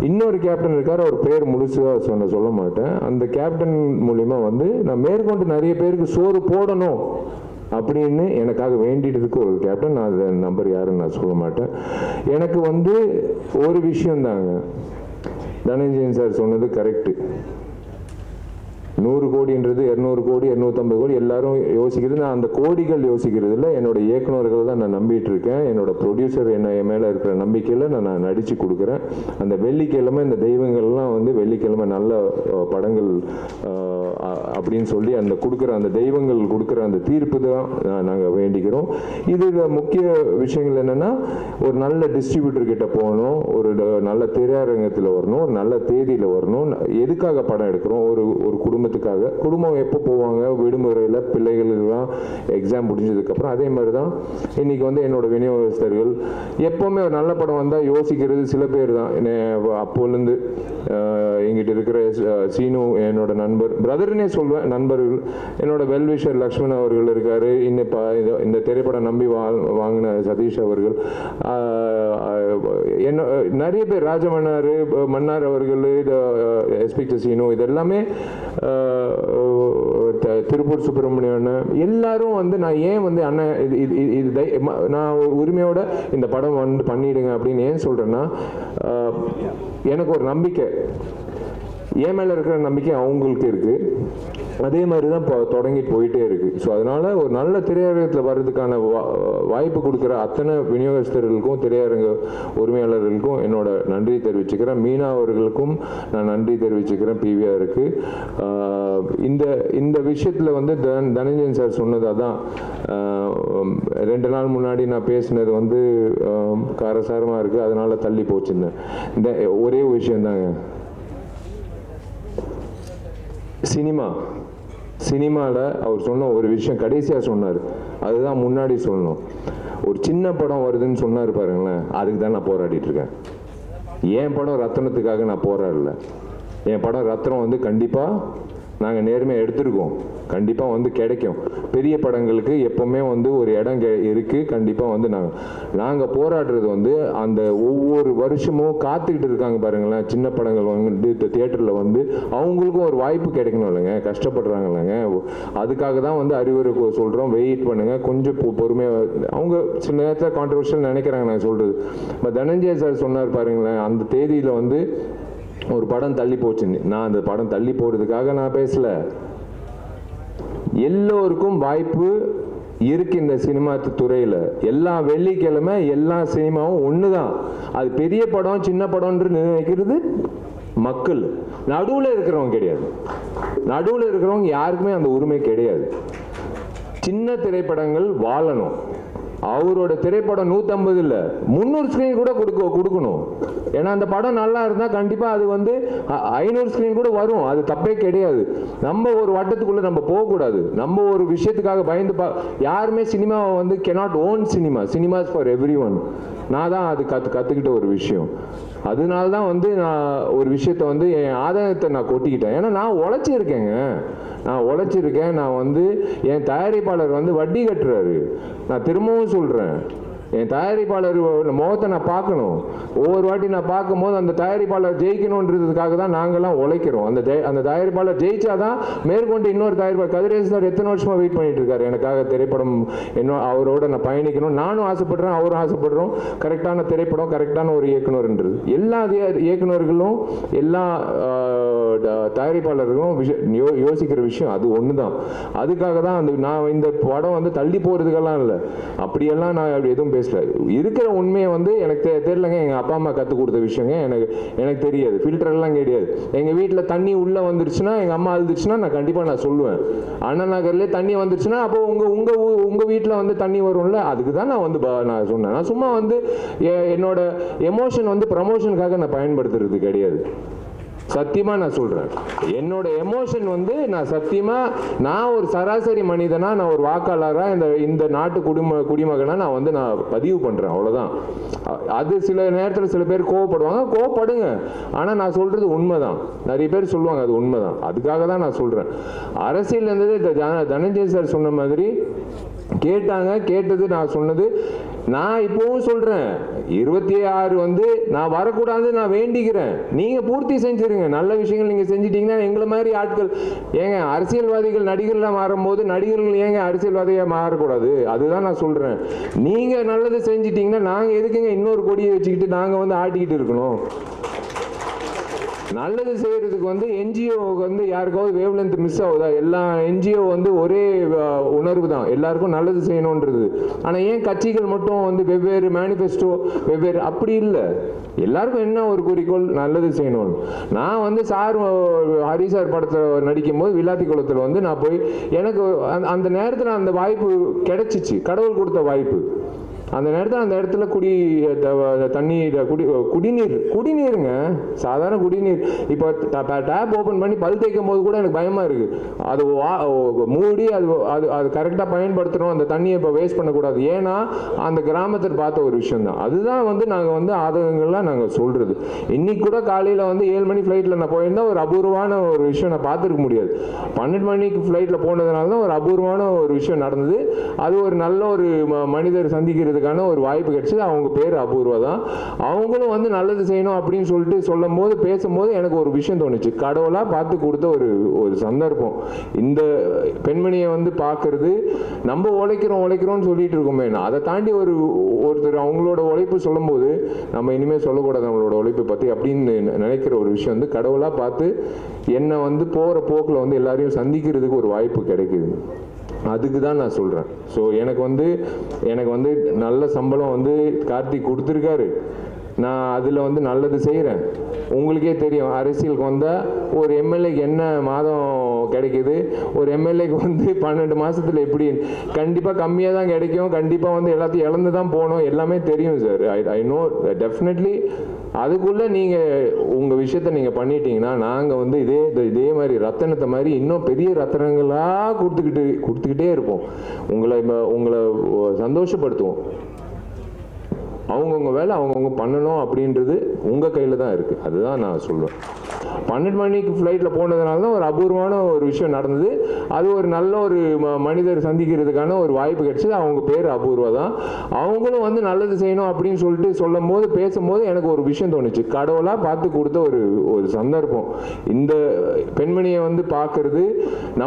இன்னொரு கேப்டன் இருக்கார், அவர் பேர் முழுசாக சொல்ல மாட்டேன். அந்த கேப்டன் மூலிமா வந்து நான் மேற்கொண்டு நிறைய பேருக்கு சோறு போடணும் அப்படின்னு எனக்காக வேண்டிட்டு இருக்க ஒரு கேப்டன். நான் அதை நம்பர் யாருன்னு நான் சொல்ல மாட்டேன். எனக்கு வந்து ஒரு விஷயம்தாங்க, தனஞ்சயன் சார் சொன்னது கரெக்டு. 100 கோடின்றது 200 கோடி 250 கோடி எல்லாரும் யோசிக்கிறது, நான் அந்த கோடிகள் யோசிக்கிறது இல்லை. என்னோட இயக்குநர்கள் தான் நான் நம்பிட்டு இருக்கேன். என்னோட ப்ரொடியூசர் என் மேலே இருக்கிற நம்பிக்கையில் நான் நடித்து கொடுக்குறேன். அந்த வெள்ளிக்கிழமை இந்த தெய்வங்கள்லாம் வந்து வெள்ளிக்கிழமை நல்ல படங்கள் அப்படின்னு சொல்லி அந்த கொடுக்குற அந்த தெய்வங்கள் கொடுக்குற அந்த தீர்ப்பு தான் நாங்கள் வேண்டிக்கிறோம். இதில் முக்கிய விஷயங்கள் என்னென்னா, ஒரு நல்ல டிஸ்ட்ரிபியூட்டர் கிட்ட போகணும், ஒரு நல்ல திரையரங்கத்தில் வரணும், ஒரு நல்ல தேதியில் வரணும். எதுக்காக படம் எடுக்கிறோம்? ஒரு குடும்பத்துக்காக. குடும்பம் எப்போ போவாங்க? விடுமுறையில், பிள்ளைகளுக்கெல்லாம் எக்ஸாம் முடிஞ்சதுக்கப்புறம். அதே மாதிரி தான் இன்றைக்கி வந்து என்னோட விநியோகஸ்தர்கள் எப்போவுமே ஒரு நல்ல படம் வந்தால் யோசிக்கிறது சில பேர் தான். அப்போலேருந்து எங்கிட்ட இருக்கிற சீனு என்னோட நண்பர், பிரதர்னே சொல்வேன், நண்பர்கள், என்னோட வெல்விஷர் லக்ஷ்மண் அவர்கள் இருக்கார், இந்த திரைப்படம் நம்பி வாங்கின சதீஷ் அவர்கள், என்ன நிறைய பேர், மன்னார் அவர்கள், எஸ்பி சீனு, இது எல்லாமே திருப்பூர் சுப்பிரமணியன், எல்லாரும் வந்து நான் ஏன் வந்து அண்ணன் இது நான் உரிமையோட இந்த படம் வந்து பண்ணிடுங்க அப்படின்னு ஏன் சொல்கிறேன்னா, எனக்கு ஒரு நம்பிக்கை, என் மேலே இருக்கிற நம்பிக்கை அவங்களுக்கு இருக்குது. அதே மாதிரி தான் இப்போ தொடங்கிட்டு போயிட்டே இருக்குது. ஸோ அதனால் ஒரு நல்ல திரையரங்கத்தில் வர்றதுக்கான வாய்ப்பு கொடுக்குற அத்தனை விநியோகஸ்தர்களுக்கும் திரையரங்க உரிமையாளர்களுக்கும் என்னோட நன்றி தெரிவிச்சுக்கிறேன். மீனா அவர்களுக்கும் நான் நன்றி தெரிவிச்சுக்கிறேன், பிவிஆருக்கு. இந்த விஷயத்தில் வந்து தனஞ்சயன் சார் சொன்னது அதான், 2 நாள் முன்னாடி நான் பேசினது வந்து காரசாரமாக இருக்குது, அதனால் தள்ளி போச்சுன்னு. இந்த ஒரே விஷயந்தாங்க, சினிமாவில் அவர் சொன்ன ஒரு விஷயம் கடைசியாக சொன்னார், அதுதான் முன்னாடி சொல்லணும். ஒரு சின்ன படம் வருதுன்னு சொன்னார் பாருங்களேன், அதுக்கு தான் நான் போராடிட்டு இருக்கேன். என் படம் ரத்னத்துக்காக நான் போராடல. என் படம் ரத்னம் வந்து கண்டிப்பாக நாங்கள் நேர்மையாக எடுத்துருக்கோம், கண்டிப்பாக வந்து கிடைக்கும். பெரிய படங்களுக்கு எப்போவுமே வந்து ஒரு இடம் இருக்குது. கண்டிப்பாக வந்து நாங்கள் போராடுறது வந்து அந்த ஒவ்வொரு வருஷமும் காத்துக்கிட்டு இருக்காங்க பாருங்களேன், சின்ன படங்கள் வந்து தியேட்டரில் வந்து அவங்களுக்கும் ஒரு வாய்ப்பு கிடைக்கணும் இல்லைங்க, கஷ்டப்படுறாங்க இல்லைங்க. அதுக்காக தான் வந்து அறிவுரை சொல்கிறோம், வெயிட் பண்ணுங்கள், கொஞ்சம் பொறுமையாக. அவங்க சில நேரத்தில் கான்ட்ரவர்ஷியல் நினைக்கிறாங்க நான் சொல்கிறது. இப்போ தனஞ்சய சார் சொன்னார் பாருங்களேன், அந்த தேதியில் வந்து ஒரு படம் தள்ளி போச்சுன்னு. நான் அந்த படம் தள்ளி போகிறதுக்காக நான் பேசலை. எல்லோருக்கும் வாய்ப்பு இருக்கு இந்த சினிமா துறையில். எல்லா வெள்ளிக்கிழமை எல்லா சினிமாவும் ஒன்று தான். அது பெரிய படம் சின்ன படம்ன்று நினைக்கிறது மக்கள். நடுவில் இருக்கிறவங்க கிடையாது. நடுவில் இருக்கிறவங்க யாருக்குமே அந்த உரிமை கிடையாது. சின்ன திரைப்படங்கள் வாழணும். அவரோட திரைப்படம் 150 இல்லை 300 ஸ்க்ரீன் கூட கொடுக்கணும். ஏன்னா அந்த படம் நல்லா இருந்தால் கண்டிப்பாக அது வந்து 500 ஸ்க்ரீன் கூட வரும். அது தப்பே கிடையாது. நம்ம ஒரு வட்டத்துக்குள்ளே நம்ம போகக்கூடாது. நம்ம ஒரு விஷயத்துக்காக பயந்து யாருமே சினிமாவை வந்து cannot own cinemas for every one. நான் தான் அது கற்றுக்கிட்ட ஒரு விஷயம். அதனால தான் வந்து நான் ஒரு விஷயத்த வந்து என் ஆதாயத்தை நான் கொட்டிக்கிட்டேன். ஏன்னா நான் உழைச்சிருக்கேங்க. நான் வந்து என் தயாரிப்பாளர் வந்து வட்டி கட்டுறாரு. நான் திரும்பவும் சொல்கிறேன், என் தயாரிப்பாளர் முகத்தை நான் பார்க்கணும். ஒவ்வொரு வாட்டி நான் பார்க்கும்போது அந்த தயாரிப்பாளர் ஜெயிக்கணுன்றதுக்காக தான் நாங்கள்லாம் உழைக்கிறோம். அந்த தயாரிப்பாளர் ஜெயிச்சாதான் மேற்கொண்டு இன்னொரு தயாரிப்பாளர் கதிரேசன் சார் எத்தனை வருஷமா வெயிட் பண்ணிட்டு இருக்காரு எனக்காக திரைப்படம் அவரோட நான் பயணிக்கணும். நானும் ஆசைப்படுறேன், அவரும் ஆசைப்படுறோம். கரெக்டான திரைப்படம், கரெக்டான ஒரு இயக்குனர்ன்றது. எல்லா இயக்குனர்களும் எல்லா தயாரிப்பாளர்களும் யோசிக்கிற விஷயம் அது ஒன்று தான். அதுக்காக தான் நான் இந்த படம் வந்து தள்ளி போகிறதுக்கெல்லாம் இல்லை, அப்படியெல்லாம் நான் அப்படி எதுவும் பேசல. இருக்கிற உண்மையை வந்து எனக்கு தெரியலங்க. எங்கள் அப்பா அம்மா கற்றுக் கொடுத்த விஷயங்க எனக்கு தெரியாது. ஃபில்டர்லாம் கிடையாது. எங்கள் வீட்டில் தண்ணி உள்ளே வந்துருச்சுன்னா, எங்கள் அம்மா அழுதுச்சுன்னா நான் கண்டிப்பாக நான் சொல்லுவேன். அண்ணா நகர்லேயே தண்ணி வந்துருச்சுன்னா அப்போ உங்கள் வீட்டில் வந்து தண்ணி வரும்ல, அதுக்கு தான் நான் வந்து நான் சொன்னேன். நான் சும்மா வந்து என்னோட எமோஷன் வந்து ப்ரமோஷனுக்காக நான் பயன்படுத்துறது கிடையாது. சத்தியமா நான் சொல்றேன், என்னோட எமோஷன் வந்து நான் ஒரு சராசரி மனிதனா, நான் ஒரு வாக்காளரா இந்த நாட்டு குடிமகனா நான் பதிவு பண்றேன். அவ்வளவுதான். அது சில நேரத்தில் சில பேர் கோவப்படுங்க. ஆனா நான் சொல்றது உண்மைதான். நிறைய பேர் சொல்லுவாங்க அது உண்மைதான். அதுக்காக தான் நான் சொல்றேன். அரசியல் இருந்தது தனஞ்சய் சார் சொன்ன மாதிரி கேட்டது நான் சொன்னது. நான் இப்பவும் சொல்றேன், 26 வந்து நான் வரக்கூடாது நான் வேண்டிக்கிறேன். நீங்க பூர்த்தி செஞ்சிருங்க. நல்ல விஷயங்கள் நீங்க செஞ்சிட்டீங்கன்னா எங்களை மாதிரி ஆட்கள் ஏங்க அரசியல்வாதிகள் நடிகர்களாக மாறும்போது நடிகர்கள் ஏங்க அரசியல்வாதியாக மாறக்கூடாது? அதுதான் நான் சொல்றேன். நீங்க நல்லது செஞ்சிட்டீங்கன்னா நாங்க எதுக்குங்க இன்னொரு கொடியை வச்சுக்கிட்டு நாங்க வந்து ஆட்டிக்கிட்டு இருக்கணும்? நல்லது செய்யறதுக்கு வந்து என்ஜிஓ வந்து யாருக்காவது வேவ் லென்த் மிஸ் ஆகுதா? எல்லா என்ஜிஓ வந்து ஒரே உணர்வு தான், எல்லாருக்கும் நல்லது செய்யணுன்றது. ஆனால் ஏன் கட்சிகள் மட்டும் வந்து வெவ்வேறு மேனிஃபெஸ்டோ வெவ்வேறு? அப்படி இல்லை. எல்லாருக்கும் என்ன ஒரு குறிக்கோள்? நல்லது செய்யணும். நான் வந்து ஹரி சார் படத்தை நடிக்கும் போது வில்லாத்தி குளத்தில் வந்து நான் போய் எனக்கு அந்த நேரத்தில் அந்த வாய்ப்பு கிடைச்சிச்சு, கடவுள் கொடுத்த வாய்ப்பு. அந்த நேரத்தில் அந்த இடத்துல குடிநீருங்க, சாதாரண குடிநீர். இப்போ டேப் ஓப்பன் பண்ணி பல் தேய்க்கும் போது கூட எனக்கு பயமா இருக்கு. அது மூடி அது கரெக்டாக பயன்படுத்தணும். அந்த தண்ணியை இப்போ வேஸ்ட் பண்ணக்கூடாது. ஏன்னா அந்த கிராமத்தில் பார்த்த ஒரு விஷயம் தான். அதுதான் வந்து நாங்கள் வந்து ஆதங்கங்கள்லாம் நாங்கள் சொல்றது. இன்னைக்கு கூட காலையில் வந்து 7 மணி ஃப்ளைட்டில் நான் போயிருந்தா ஒரு அபூர்வமான ஒரு விஷயம் நான் பார்த்துருக்க முடியாது. 12 மணிக்கு ஃப்ளைட்டில் போனதுனால தான் ஒரு அபூர்வமான ஒரு விஷயம் நடந்தது. அது ஒரு நல்ல ஒரு மனிதர் சந்திக்கிறது ஒரு வாய்ப்பு கிடைச்சது. அவங்க பேர் அபூர்வா தான். அவங்களும் வந்து நல்லது செய்யணும் அப்படின்னு சொல்லிட்டு பேசும்போது எனக்கு ஒரு விஷயம் தோணுச்சு. கடவுளா பார்த்து கொடுத்த ஒரு சந்தர்ப்பம். இந்த பெண்மணியை வந்து பார்க்கறது, நம்ம உழைக்கிறோம்னு சொல்லிட்டு இருக்கோமே, அதை தாண்டி ஒருத்தர் அவங்களோட உழைப்பு சொல்லும் போது நம்ம இனிமேல் சொல்லக்கூடாது நம்மளோட உழைப்பை பத்தி அப்படின்னு நினைக்கிற ஒரு விஷயம் வந்து கடவுளா பார்த்து என்னை வந்து போற போக்கில் வந்து எல்லாரையும் சந்திக்கிறதுக்கு ஒரு வாய்ப்பு கிடைக்குது. அதுக்கு தான் நான் சொல்கிறேன். ஸோ எனக்கு வந்து நல்ல சம்பளம் வந்து கார்த்திக் கொடுத்துருக்காரு. நான் அதில் வந்து நல்லது செய்கிறேன். உங்களுக்கே தெரியும், அரசியலுக்கு வந்தால் ஒரு எம்எல்ஏக்கு என்ன மாதம் கிடைக்குது, ஒரு எம்எல்ஏக்கு வந்து 12 மாதத்தில் எப்படி, கண்டிப்பாக கம்மியாக தான் கிடைக்கும். கண்டிப்பாக வந்து எல்லாத்தையும் இழந்து தான் போகணும். எல்லாமே தெரியும் சார். I know definitely. அதுக்குள்ளே நீங்கள் உங்கள் விஷயத்த நீங்கள் பண்ணிட்டீங்கன்னா நாங்கள் வந்து இதே மாதிரி ரத்தனத்தை மாதிரி இன்னும் பெரிய ரத்தனங்களாக கொடுத்துக்கிட்டே இருப்போம். உங்களை சந்தோஷப்படுத்துவோம். அவங்கவுங்க வேலை அவங்கவுங்க பண்ணணும் அப்படின்றது உங்கள் கையில் தான் இருக்குது. அதுதான் நான் சொல்லுவேன். 12 மணிக்கு ஃப்ளைட்டில் போனதுனால தான் ஒரு அபூர்வமான ஒரு விஷயம் நடந்தது. அது ஒரு நல்ல ஒரு மனிதர் சந்திக்கிறதுக்கான ஒரு வாய்ப்பு கிடைச்சது. அவங்க பேர் அபூர்வா தான். அவங்களும் வந்து நல்லது செய்யணும் அப்படின்னு சொல்லிட்டு பேசும்போது எனக்கு ஒரு விஷயம் தோணுச்சு. கடவுளாக பார்த்து கொடுத்த ஒரு சந்தர்ப்பம். இந்த பெண்மணியை வந்து பார்க்கறது,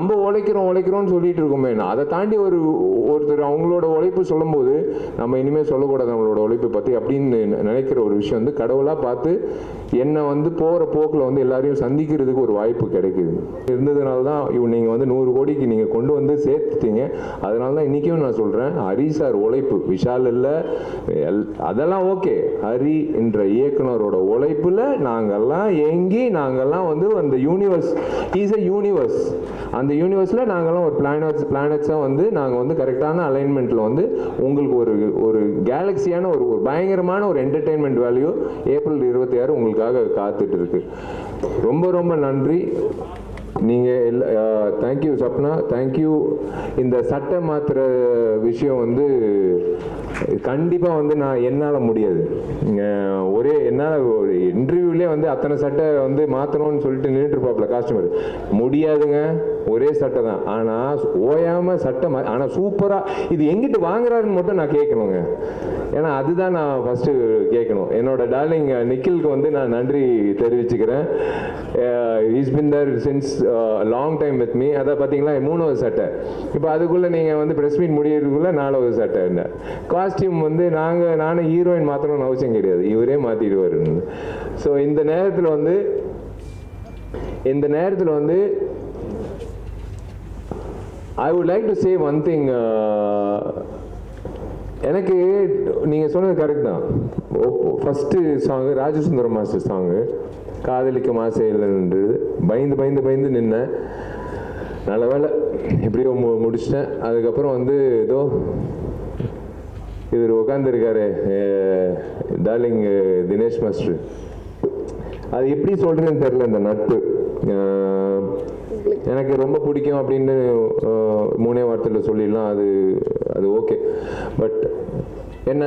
நம்ம உழைக்கிறோம்னு சொல்லிட்டு இருக்கோமே, அதை தாண்டி ஒருத்தர் அவங்களோட உழைப்பு சொல்லும் போது நம்ம இனிமேல் சொல்லக்கூடாது நம்மளோட உழைப்பை பற்றி அப்படின்னு நினைக்கிற ஒரு விஷயம் வந்து கடவுளாக பார்த்து என்னை வந்து போகிற போக்கில் வந்து எல்லாரையும் சந்திக்கிறதுக்கு ஒரு வாய்ப்பு கிடைக்குது. இருந்ததுனால தான் நீங்கள் வந்து 100 கோடிக்கு நீங்கள் கொண்டு வந்து சேர்த்துட்டீங்க. அதனால தான் இன்றைக்கும் நான் சொல்கிறேன், ஹரி சார் உழைப்பு, விஷால் இல்லை அதெல்லாம் ஓகே, ஹரி என்ற இயக்குனரோட உழைப்பில் நாங்கள்லாம் ஏங்கி நாங்கள்லாம் வந்து அந்த யூனிவர்ஸ் இஸ் எ யூனிவர்ஸ், அந்த யூனிவர்ஸில் நாங்கள்லாம் ஒரு பிளானட்ஸாக வந்து நாங்கள் வந்து கரெக்டான அலைன்மெண்ட்டில் வந்து உங்களுக்கு ஒரு கேலக்சியான ஒரு பயங்கரமான ஒரு என்டர்டெயின்மெண்ட் வேல்யூ ஏப்ரல் 26 உங்களுக்காக காத்துட்டு இருக்கு. ரொம்ப ரொம்ப நன்றி. நீங்கள் தேங்க்யூ சப்னா, தேங்க்யூ. இந்த சட்டை மாற்றுற விஷயம் வந்து கண்டிப்பாக வந்து என்னால் முடியாது. என்னால் ஒரு இன்டர்வியூலே வந்து அத்தனை சட்டை வந்து மாற்றணும்னு சொல்லிட்டு நின்றுட்டுருப்பாப்புல காஸ்டமர். முடியாதுங்க, ஒரே சட்டை தான். ஆனால் ஓயாமல் சட்டை ஆனால் சூப்பராக இது எங்கிட்ட வாங்குறாருன்னு மட்டும் நான் கேட்கணுங்க. ஏன்னா அதுதான் நான் ஃபஸ்ட்டு கேட்கணும். என்னோட டார்லிங் நிக்கிலுக்கு வந்து நான் நன்றி தெரிவிச்சுக்கிறேன். Is been there since long time with me. அதை பார்த்தீங்களா 3வது சட்டை. இப்போ அதுக்குள்ளே நீங்கள் வந்து ப்ரெஸ் மீட் முடியறதுக்குள்ளே 4வது சட்டை. என்ன காஸ்டியூம் வந்து நானும் ஹீரோயின் மாற்றணும்னு அவசியம் கிடையாது, இவரே மாற்றிடுவார். ஸோ இந்த நேரத்தில் வந்து I would like to say one thing. எனக்கு நீங்கள் சொன்னது கரெக்ட் தான். First song Rajasundaram master song காதலிக்க மாசையில்ன்றது பயந்து நின்னேன். நல்ல வேலை எப்படியோ முடிச்சிட்டேன். அதுக்கப்புறம் வந்து ஏதோ இவர் உட்காந்துருக்காரு டார்லிங் தினேஷ் மாஸ்டர். அது எப்படி சொல்கிறேன்னு தெரில. இந்த நட்பு எனக்கு ரொம்ப பிடிக்கும் அப்படின்னு 3 வார்த்தையில் சொல்லிடலாம். அது ஓகே. பட் என்ன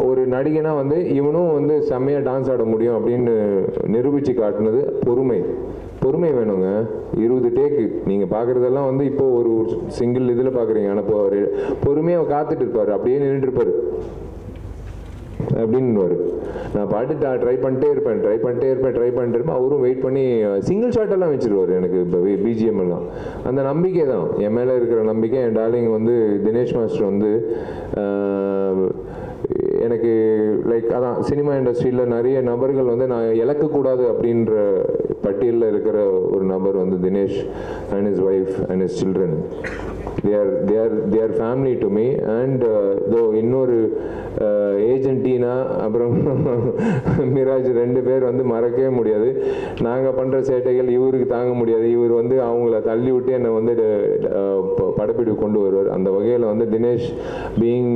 ஒரு நடிகனா வந்து இவனும் வந்து செம்மையாக டான்ஸ் ஆட முடியும் அப்படின்னு நிரூபித்து காட்டினது பொறுமை வேணுங்க. 20 டேக்கு நீங்கள் பார்க்குறதெல்லாம் வந்து இப்போ ஒரு சிங்கிள் இதில் பார்க்குறீங்க. ஆனால் இப்போ பொறுமையாக காத்துட்டு இருப்பார், அப்படியே நின்றுட்டு இருப்பார் அப்படின்னு. நான் பாட்டு ட்ரை பண்ணிட்டே இருப்பேன். அவரும் வெயிட் பண்ணி சிங்கிள் ஷாட்டெல்லாம் வச்சுருவார் எனக்கு. இப்போ பிஜிஎம் எல்லாம் அந்த நம்பிக்கை தான் என் மேலே இருக்கிற நம்பிக்கை. என் டார்லிங் வந்து தினேஷ் மாஸ்டர் வந்து எனக்கு லைக் அதான் சினிமா இண்டஸ்ட்ரியில் நிறைய நபர்கள் வந்து நான் இழக்கக்கூடாது அப்படின்ற பட்டியலில் இருக்கிற ஒரு நபர் வந்து Dinesh and his wife and his children. they are family to me. and though இன்னொரு ஏஜென்டினா அப்புறம் மிராஜ் 2 பேர் வந்து மறக்கவே முடியாது. நாங்கள் பண்ணுற சேட்டைகள் இவருக்கு தாங்க முடியாது. இவர் வந்து அவங்கள தள்ளி விட்டு என்னை வந்து படப்பிடிவு கொண்டு வருவார். அந்த வகையில் வந்து Dinesh being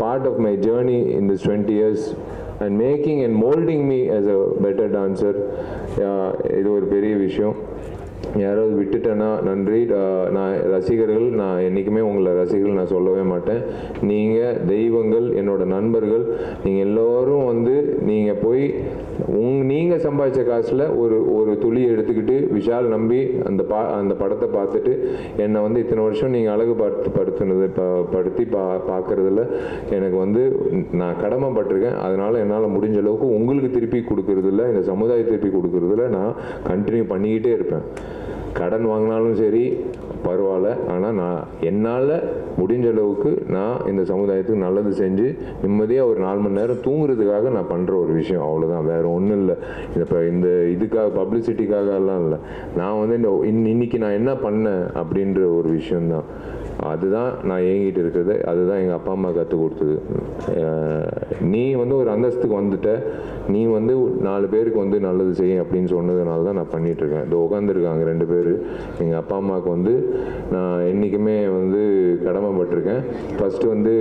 part of my journey in this 20 years and making and molding me as a better dancer, இது ஒரு பெரிய விஷயம். யாராவது விட்டுட்டேன்னா நன்றி. நான் ரசிகர்கள், நான் என்றைக்குமே உங்களை ரசிகர்கள் நான் சொல்லவே மாட்டேன். நீங்கள் தெய்வங்கள், என்னோட நண்பர்கள். நீங்கள் எல்லோரும் வந்து நீங்கள் போய் நீங்கள் சம்பாதிச்ச காசில் ஒரு துளி எடுத்துக்கிட்டு விஷால் நம்பி அந்த படத்தை பார்த்துட்டு என்னை வந்து இத்தனை வருஷம் நீங்கள் அழகு படுத்தி பார்க்குறதுல எனக்கு வந்து நான் கடமைப்பட்டிருக்கேன். அதனால் என்னால் முடிஞ்ச அளவுக்கு உங்களுக்கு திருப்பி கொடுக்குறதில்ல, இந்த சமுதாயத்தை திருப்பி கொடுக்குறதில்ல நான் கண்டினியூ பண்ணிக்கிட்டே இருப்பேன். கடன் வாங்கினாலும் சரி பரவாயில்ல, ஆனால் நான் என்னால் முடிஞ்ச அளவுக்கு நான் இந்த சமுதாயத்துக்கு நல்லது செஞ்சு நிம்மதியாக ஒரு 4 மணி நேரம் தூங்குறதுக்காக நான் பண்ணுற ஒரு விஷயம், அவ்வளோதான். வேறு ஒன்றும் இல்லை. இப்போ இந்த இதுக்காக பப்ளிசிட்டிக்காக எல்லாம் இல்லை. நான் வந்து இன்னைக்கு நான் என்ன பண்ணேன் அப்படின்ற ஒரு விஷயந்தான். அதுதான் நான் ஏங்கிட்டு இருக்கிறது. அதுதான் எங்கள் அப்பா அம்மா கற்றுக் கொடுத்தது. நீ வந்து ஒரு அந்தஸ்துக்கு வந்துட்ட, நீ வந்து 4 பேருக்கு வந்து நல்லது செய்யும் அப்படின்னு சொன்னதுனால தான் நான் பண்ணிகிட்ருக்கேன். இது உட்காந்துருக்காங்க 2 பேர். எங்கள் அப்பா அம்மாவுக்கு வந்து நான் என்றைக்குமே வந்து கடமைப்பட்டிருக்கேன். ஃபஸ்ட்டு வந்து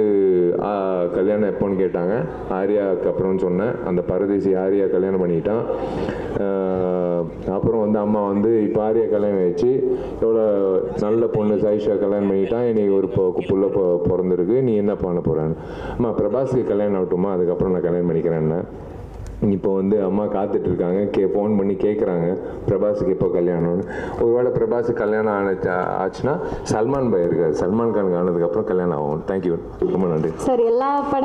கல்யாணம் எப்போன்னு கேட்டாங்க. ஆர்யாவுக்கு அப்புறம்னு சொன்னேன். அந்த பரதேசி ஆர்யா கல்யாணம் பண்ணிக்கிட்டான். அப்புறம் வந்து அம்மா வந்து இப்போ ஆர்யா கல்யாணம் ஆயிடுச்சு, எவ்வளோ நல்ல பொண்ணு சாயிஷா கல்யாணம் பண்ணிக்கிட்டான், இன்னைக்கு ஒரு புள்ள பிறந்திருக்கு, நீ என்ன பண்ண போகிறான்னு. அம்மா பிரபாஸுக்கு கல்யாணம் ஆகட்டுமா, அதுக்கப்புறம் நான் கல்யாணம் பண்ணிக்கிறேன்னு. இப்போ வந்து அம்மா காத்துட்ருக்காங்க, ஃபோன் பண்ணி கேட்குறாங்க பிரபாஸுக்கு எப்போ கல்யாணம்னு. ஒருவேளை பிரபாஸுக்கு கல்யாணம் ஆச்சுன்னா சல்மான் பாய் இருக்கார், சல்மான் கானுக்கு ஆனதுக்கப்புறம் கல்யாணம் ஆகும். தேங்க்யூ, ரொம்ப நன்றி சார். எல்லா படம்